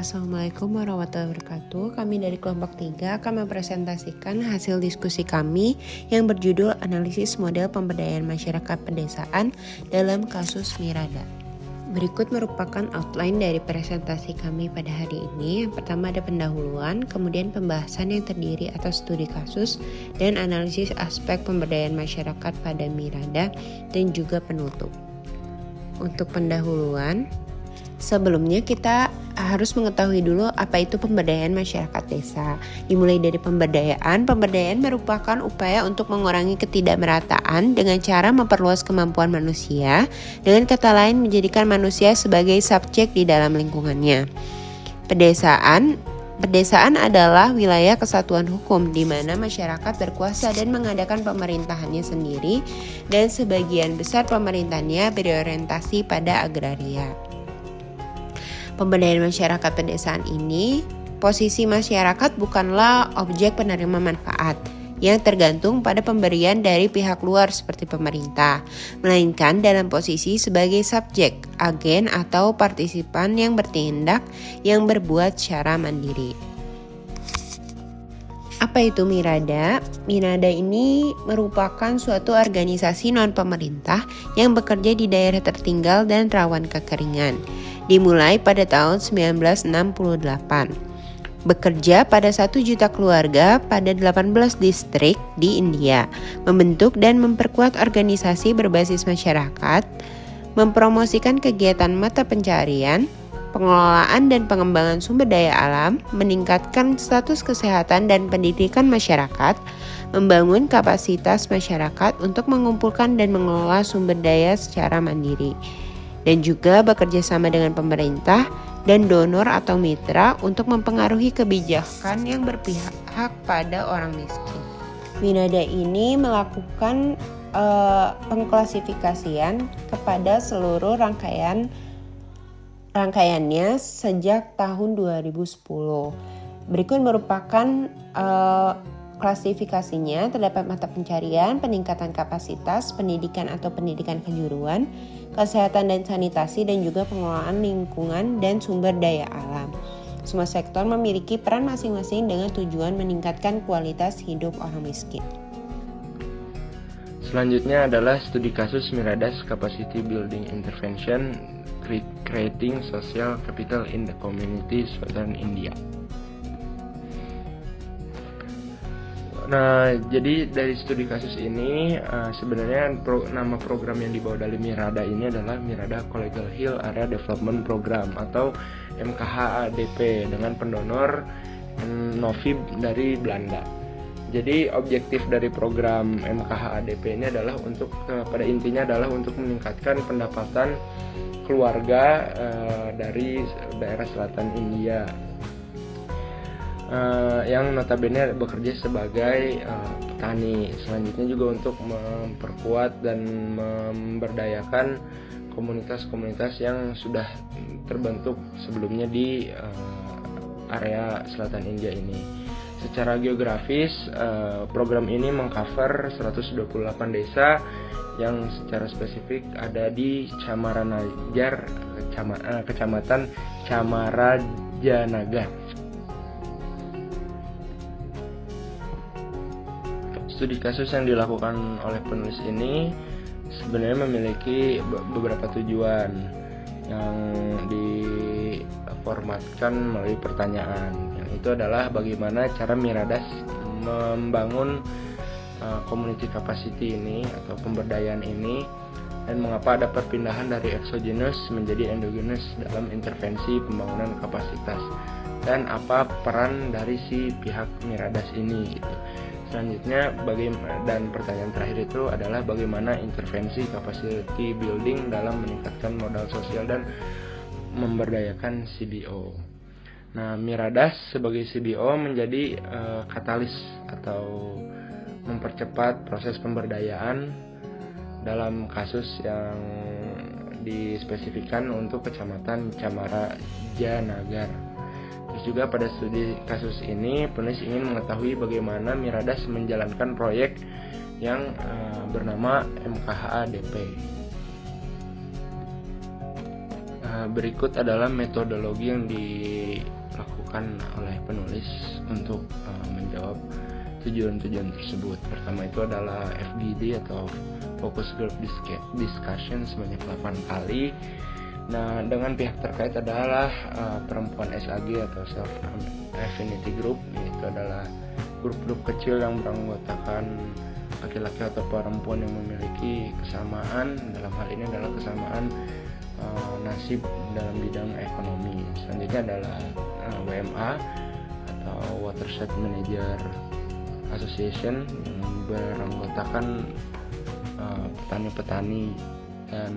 Assalamualaikum warahmatullahi wabarakatuh. Kami dari kelompok 3 akan mempresentasikan hasil diskusi kami yang berjudul Analisis Model Pemberdayaan Masyarakat Pedesaan dalam kasus Mirada. Berikut merupakan outline dari presentasi kami pada hari ini. Yang pertama ada pendahuluan, kemudian pembahasan yang terdiri atas studi kasus dan analisis aspek pemberdayaan masyarakat pada Mirada dan juga penutup. Untuk pendahuluan, sebelumnya kita harus mengetahui dulu apa itu pemberdayaan masyarakat desa. Dimulai dari pemberdayaan merupakan upaya untuk mengurangi ketidakmerataan dengan cara memperluas kemampuan manusia, dengan kata lain menjadikan manusia sebagai subjek di dalam lingkungannya. Pedesaan adalah wilayah kesatuan hukum di mana masyarakat berkuasa dan mengadakan pemerintahannya sendiri, dan sebagian besar pemerintahannya berorientasi pada agraria. Pemberdayaan masyarakat pedesaan ini, posisi masyarakat bukanlah objek penerima manfaat yang tergantung pada pemberian dari pihak luar seperti pemerintah, melainkan dalam posisi sebagai subjek, agen atau partisipan yang bertindak, yang berbuat secara mandiri. Apa itu Mirada? Mirada ini merupakan suatu organisasi non-pemerintah yang bekerja di daerah tertinggal dan rawan kekeringan. Dimulai pada tahun 1968. Bekerja pada 1 juta keluarga pada 18 distrik di India. Membentuk dan memperkuat organisasi berbasis masyarakat, mempromosikan kegiatan mata pencarian, pengelolaan dan pengembangan sumber daya alam, meningkatkan status kesehatan dan pendidikan masyarakat, membangun kapasitas masyarakat untuk mengumpulkan dan mengelola sumber daya secara mandiri, dan juga bekerja sama dengan pemerintah dan donor atau mitra untuk mempengaruhi kebijakan yang berpihak pada orang miskin. Mirada ini melakukan pengklasifikasian kepada seluruh rangkaiannya sejak tahun 2010. Berikut merupakan klasifikasinya. Terdapat mata pencarian, peningkatan kapasitas, pendidikan atau pendidikan kejuruan, kesehatan dan sanitasi, dan juga pengelolaan lingkungan dan sumber daya alam. Semua sektor memiliki peran masing-masing dengan tujuan meningkatkan kualitas hidup orang miskin. Selanjutnya adalah studi kasus Mirada's Capacity Building Intervention Creating Social Capital in the Community Southern India. Nah, jadi dari studi kasus ini sebenarnya nama program yang dibawa dari Mirada ini adalah Mirada Collegial Hill Area Development Program atau MKHADP dengan pendonor Novib dari Belanda. Jadi objektif dari program MKHADP ini adalah pada intinya adalah untuk meningkatkan pendapatan keluarga dari daerah selatan India yang notabene bekerja sebagai petani. Selanjutnya juga untuk memperkuat dan memberdayakan komunitas-komunitas yang sudah terbentuk sebelumnya di area selatan India ini. Secara geografis, program ini mengcover 128 desa yang secara spesifik ada di Camaranagar, Kecamatan Camarajanaga. Studi kasus yang dilakukan oleh penulis ini sebenarnya memiliki beberapa tujuan yang diformatkan melalui pertanyaan. Yang itu adalah bagaimana cara Mirada membangun community capacity ini atau pemberdayaan ini, dan mengapa ada perpindahan dari exogenous menjadi endogenous dalam intervensi pembangunan kapasitas, dan apa peran dari si pihak Mirada ini gitu. Selanjutnya dan pertanyaan terakhir itu adalah bagaimana intervensi capacity building dalam meningkatkan modal sosial dan memberdayakan CBO. Nah, Mirada sebagai CBO menjadi katalis atau mempercepat proses pemberdayaan dalam kasus yang dispesifikkan untuk Kecamatan Camarajanagar. Terus juga pada studi kasus ini penulis ingin mengetahui bagaimana Mirada menjalankan proyek yang bernama MKHADP. berikut adalah metodologi yang dilakukan oleh penulis untuk menjawab tujuan-tujuan tersebut. Pertama itu adalah FGD atau Focus Group Discussion sebanyak 8 kali. Nah, dengan pihak terkait adalah perempuan SAG atau Self Affinity Group, yaitu adalah grup-grup kecil yang beranggotakan laki-laki atau perempuan yang memiliki kesamaan, dalam hal ini adalah kesamaan nasib dalam bidang ekonomi. Selanjutnya adalah WMA atau Watershed Manager Association yang beranggotakan petani-petani dan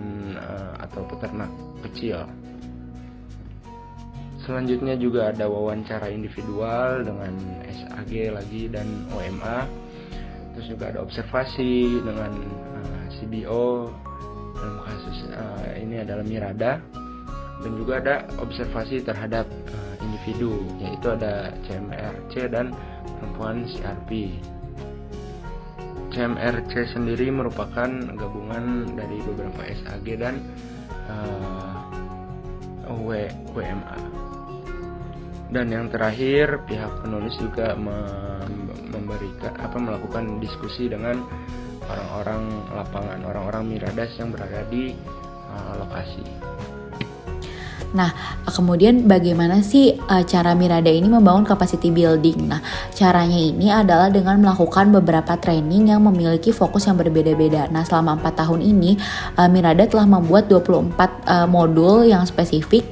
atau peternak kecil. Selanjutnya juga ada wawancara individual dengan SAG lagi dan OMA. Terus juga ada observasi dengan CBO, dalam kasus ini adalah Mirada, dan juga ada observasi terhadap individu, yaitu ada CMRC dan perempuan CRP. CMRC sendiri merupakan gabungan dari beberapa SAG dan WMA. Dan yang terakhir, pihak penulis juga melakukan diskusi dengan orang-orang lapangan, orang-orang Miradas yang berada di lokasi. Nah, kemudian bagaimana sih cara Mirada ini membangun capacity building? Nah, caranya ini adalah dengan melakukan beberapa training yang memiliki fokus yang berbeda-beda. Nah, selama 4 tahun ini, Mirada telah membuat 24 modul yang spesifik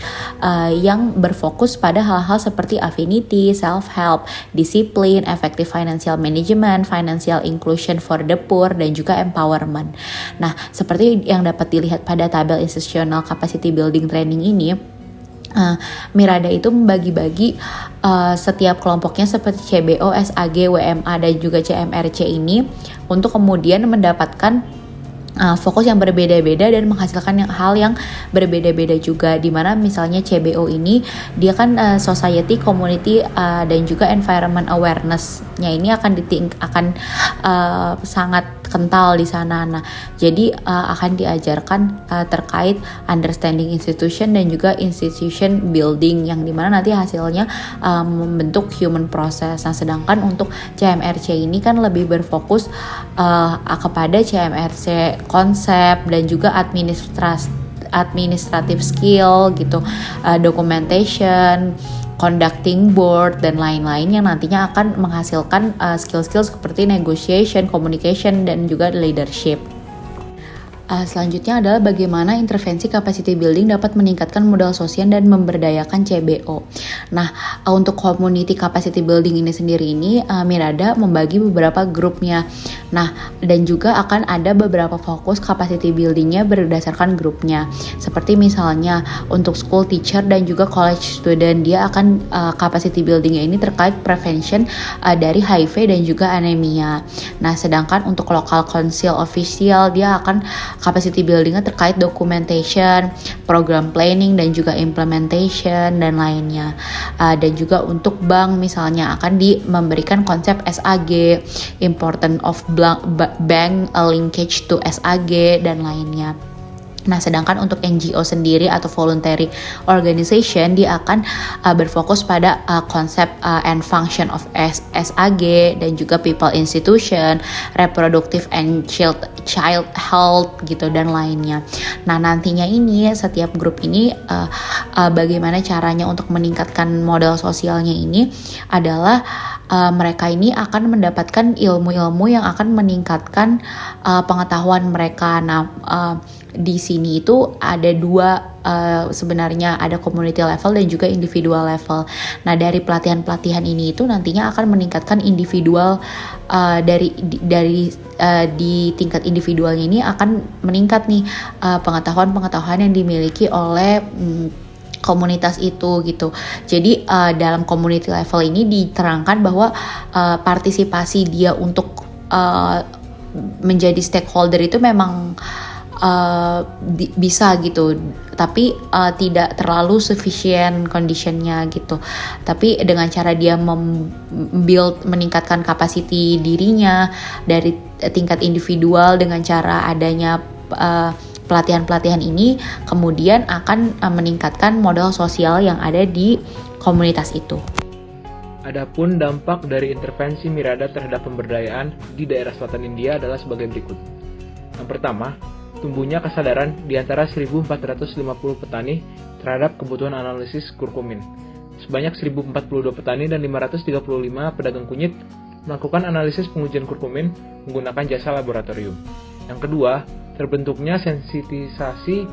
yang berfokus pada hal-hal seperti affinity, self-help, disiplin, effective financial management, financial inclusion for the poor, dan juga empowerment. Nah, seperti yang dapat dilihat pada tabel institutional capacity building training ini, Mirada itu membagi-bagi setiap kelompoknya seperti CBO, SAG, WMA, dan juga CMRC ini untuk kemudian mendapatkan fokus yang berbeda-beda dan menghasilkan hal yang berbeda-beda juga, dimana misalnya CBO ini dia kan society, community, dan juga environment awareness-nya ini akan sangat kental di sana. Nah, jadi akan diajarkan terkait understanding institution dan juga institution building, yang dimana nanti hasilnya membentuk human process. Nah, sedangkan untuk CMRC ini kan lebih berfokus kepada CMRC konsep dan juga administrative skill gitu, documentation, conducting board, dan lain-lain yang nantinya akan menghasilkan skill-skill seperti negotiation, communication, dan juga leadership. Selanjutnya adalah bagaimana intervensi capacity building dapat meningkatkan modal sosial dan memberdayakan CBO. Nah, untuk community capacity building ini sendiri Mirada membagi beberapa grupnya. Nah, dan juga akan ada beberapa fokus capacity buildingnya berdasarkan grupnya. Seperti misalnya untuk school teacher dan juga college student, dia akan capacity buildingnya ini terkait prevention dari HIV dan juga anemia. Nah, sedangkan untuk local council official, dia akan capacity buildingnya terkait documentation, program planning, dan juga implementation, dan lainnya. Dan juga untuk bank misalnya akan memberikan konsep SAG, important of bank linkage to SAG, dan lainnya. Nah, sedangkan untuk NGO sendiri atau voluntary organization, dia akan berfokus pada konsep and function of SAG, dan juga people institution, reproductive and child health gitu, dan lainnya. Nah, nantinya ini setiap grup ini bagaimana caranya untuk meningkatkan modal sosialnya ini adalah mereka ini akan mendapatkan ilmu-ilmu yang akan meningkatkan pengetahuan mereka. Nah, di sini itu ada dua sebenarnya, ada community level dan juga individual level. Nah, dari pelatihan-pelatihan ini itu nantinya akan meningkatkan individual di tingkat individualnya ini akan meningkat nih pengetahuan-pengetahuan yang dimiliki oleh komunitas itu gitu. Jadi dalam community level ini diterangkan bahwa partisipasi dia untuk menjadi stakeholder itu memang bisa gitu, tapi tidak terlalu sufficient conditionnya gitu. Tapi dengan cara dia meningkatkan capacity dirinya dari tingkat individual dengan cara adanya pelatihan-pelatihan ini kemudian akan meningkatkan modal sosial yang ada di komunitas itu. Adapun dampak dari intervensi Mirada terhadap pemberdayaan di daerah selatan India adalah sebagai berikut. Yang pertama, tumbuhnya kesadaran di antara 1.450 petani terhadap kebutuhan analisis kurkumin. Sebanyak 1.042 petani dan 535 pedagang kunyit melakukan analisis pengujian kurkumin menggunakan jasa laboratorium. Yang kedua, terbentuknya sensitisasi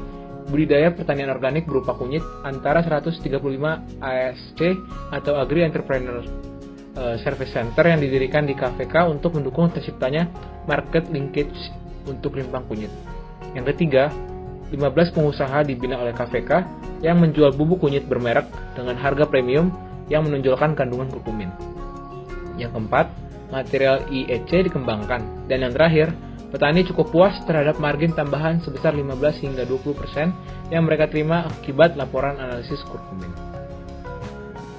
budidaya pertanian organik berupa kunyit antara 135 ASC atau Agri Entrepreneur Service Center yang didirikan di KVK untuk mendukung terciptanya market linkage untuk limbah kunyit. Yang ketiga, 15 pengusaha dibina oleh KVK yang menjual bubuk kunyit bermerek dengan harga premium yang menonjolkan kandungan kurkumin. Yang keempat, material IEC dikembangkan. Dan yang terakhir, petani cukup puas terhadap margin tambahan sebesar 15 hingga 20% yang mereka terima akibat laporan analisis kurkumin.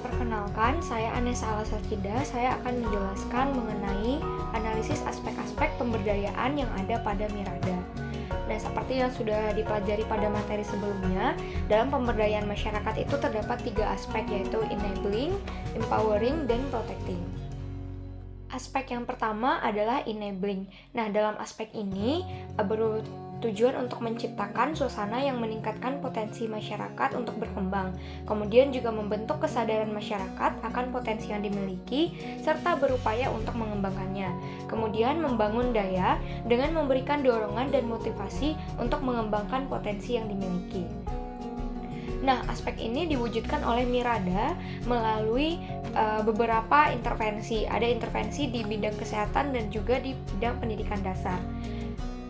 Perkenalkan, saya Anessa Alasarcida. Saya akan menjelaskan mengenai analisis aspek-aspek pemberdayaan yang ada pada Mirada. Nah, seperti yang sudah dipelajari pada materi sebelumnya, dalam pemberdayaan masyarakat itu terdapat 3 aspek, yaitu enabling, empowering, dan protecting. Aspek yang pertama adalah enabling. Nah, dalam aspek ini bertujuan untuk menciptakan suasana yang meningkatkan potensi masyarakat untuk berkembang, kemudian juga membentuk kesadaran masyarakat akan potensi yang dimiliki, serta berupaya untuk mengembangkannya. Kemudian membangun daya dengan memberikan dorongan dan motivasi untuk mengembangkan potensi yang dimiliki. Nah, aspek ini diwujudkan oleh Mirada melalui beberapa intervensi. Ada intervensi di bidang kesehatan dan juga di bidang pendidikan dasar.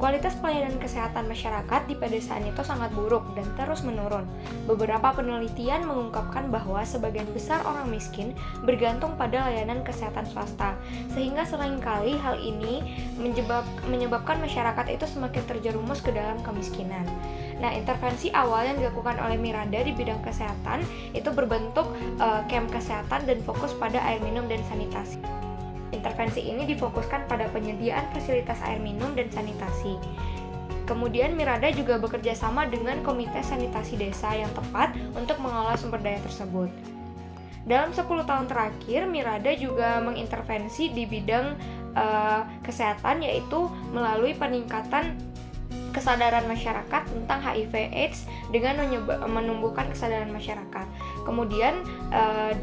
Kualitas pelayanan kesehatan masyarakat di pedesaan itu sangat buruk dan terus menurun. Beberapa penelitian mengungkapkan bahwa sebagian besar orang miskin bergantung pada layanan kesehatan swasta, sehingga seringkali hal ini menyebabkan masyarakat itu semakin terjerumus ke dalam kemiskinan. Nah, intervensi awal yang dilakukan oleh Mirada di bidang kesehatan itu berbentuk camp kesehatan dan fokus pada air minum dan sanitasi. Intervensi ini difokuskan pada penyediaan fasilitas air minum dan sanitasi. Kemudian Mirada juga bekerja sama dengan Komite Sanitasi Desa yang tepat untuk mengolah sumber daya tersebut. Dalam 10 tahun terakhir, Mirada juga mengintervensi di bidang kesehatan, yaitu melalui peningkatan kesadaran masyarakat tentang HIV/AIDS dengan menumbuhkan kesadaran masyarakat. Kemudian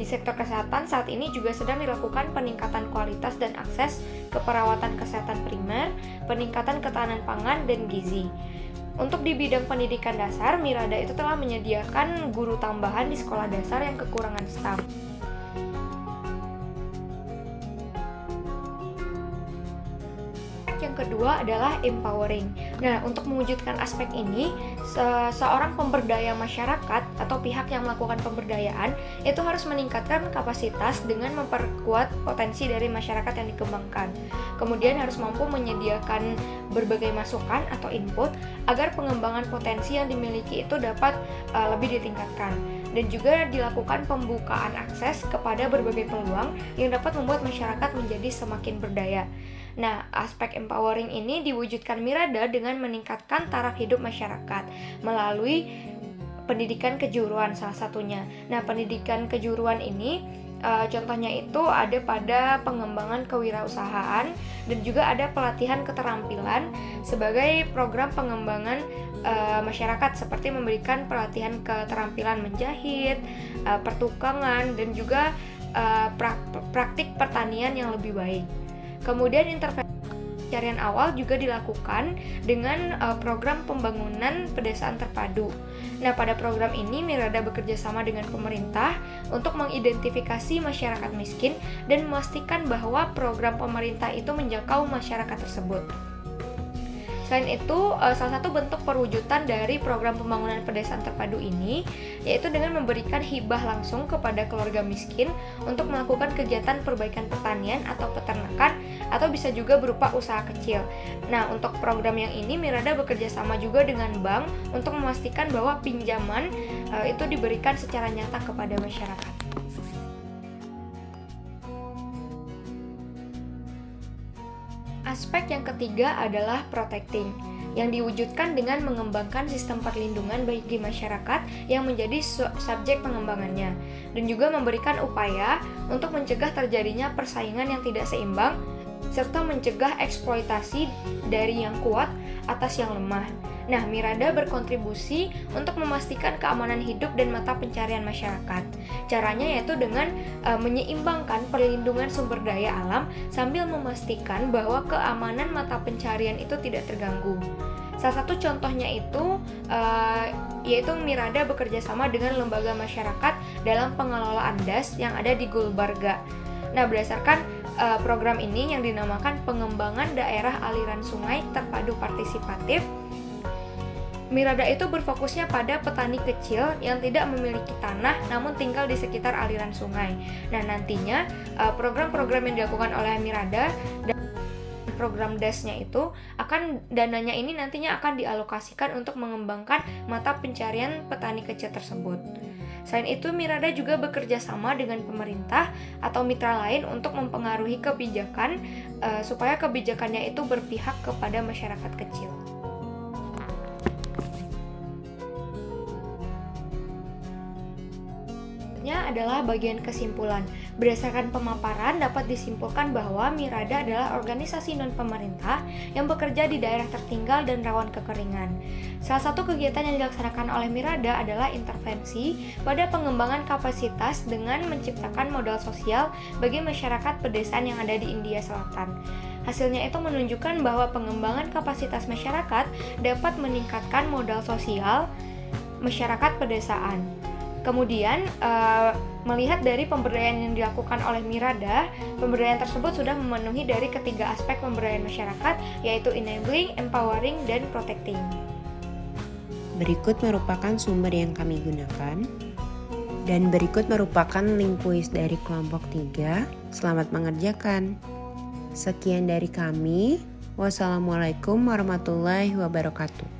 di sektor kesehatan saat ini juga sedang dilakukan peningkatan kualitas dan akses ke perawatan kesehatan primer, peningkatan ketahanan pangan dan gizi. Untuk di bidang pendidikan dasar, Mirada itu telah menyediakan guru tambahan di sekolah dasar yang kekurangan staf. Yang kedua adalah empowering. Nah, untuk mewujudkan aspek ini, seorang pemberdaya masyarakat atau pihak yang melakukan pemberdayaan itu harus meningkatkan kapasitas dengan memperkuat potensi dari masyarakat yang dikembangkan. Kemudian harus mampu menyediakan berbagai masukan atau input agar pengembangan potensi yang dimiliki itu dapat lebih ditingkatkan. Dan juga dilakukan pembukaan akses kepada berbagai peluang yang dapat membuat masyarakat menjadi semakin berdaya. Nah, aspek empowering ini diwujudkan Mirada dengan meningkatkan taraf hidup masyarakat melalui pendidikan kejuruan salah satunya. Nah, pendidikan kejuruan ini contohnya itu ada pada pengembangan kewirausahaan dan juga ada pelatihan keterampilan sebagai program pengembangan masyarakat, seperti memberikan pelatihan keterampilan menjahit, pertukangan, dan juga praktik pertanian yang lebih baik. Kemudian intervensi pencarian awal juga dilakukan dengan program pembangunan pedesaan terpadu. Nah, pada program ini Mirada bekerja sama dengan pemerintah untuk mengidentifikasi masyarakat miskin dan memastikan bahwa program pemerintah itu menjangkau masyarakat tersebut. Selain itu, salah satu bentuk perwujudan dari program pembangunan pedesaan terpadu ini yaitu dengan memberikan hibah langsung kepada keluarga miskin untuk melakukan kegiatan perbaikan pertanian atau peternakan, atau bisa juga berupa usaha kecil. Nah, untuk program yang ini Mirada bekerja sama juga dengan bank untuk memastikan bahwa pinjaman itu diberikan secara nyata kepada masyarakat. Aspek yang ketiga adalah protecting, yang diwujudkan dengan mengembangkan sistem perlindungan bagi masyarakat yang menjadi subjek pengembangannya, dan juga memberikan upaya untuk mencegah terjadinya persaingan yang tidak seimbang serta mencegah eksploitasi dari yang kuat atas yang lemah. Nah, Mirada berkontribusi untuk memastikan keamanan hidup dan mata pencarian masyarakat. Caranya yaitu dengan menyeimbangkan perlindungan sumber daya alam sambil memastikan bahwa keamanan mata pencarian itu tidak terganggu. Salah satu contohnya itu yaitu Mirada bekerja sama dengan lembaga masyarakat dalam pengelolaan DAS yang ada di Gulbarga. Nah, berdasarkan program ini yang dinamakan Pengembangan Daerah Aliran Sungai Terpadu Partisipatif, Mirada itu berfokusnya pada petani kecil yang tidak memiliki tanah namun tinggal di sekitar aliran sungai. Nah, nantinya program-program yang dilakukan oleh Mirada dan program DAS-nya itu dananya ini nantinya akan dialokasikan untuk mengembangkan mata pencarian petani kecil tersebut. Selain itu, Mirada juga bekerja sama dengan pemerintah atau mitra lain untuk mempengaruhi kebijakan supaya kebijakannya itu berpihak kepada masyarakat kecil. Adalah bagian kesimpulan. Berdasarkan pemaparan dapat disimpulkan bahwa Mirada adalah organisasi non-pemerintah yang bekerja di daerah tertinggal dan rawan kekeringan. Salah satu kegiatan yang dilaksanakan oleh Mirada adalah intervensi pada pengembangan kapasitas dengan menciptakan modal sosial bagi masyarakat pedesaan yang ada di India Selatan. Hasilnya itu menunjukkan bahwa pengembangan kapasitas masyarakat dapat meningkatkan modal sosial masyarakat pedesaan. Kemudian, melihat dari pemberdayaan yang dilakukan oleh Mirada, pemberdayaan tersebut sudah memenuhi dari ketiga aspek pemberdayaan masyarakat, yaitu enabling, empowering, dan protecting. Berikut merupakan sumber yang kami gunakan, dan berikut merupakan link kuis dari kelompok 3. Selamat mengerjakan. Sekian dari kami. Wassalamualaikum warahmatullahi wabarakatuh.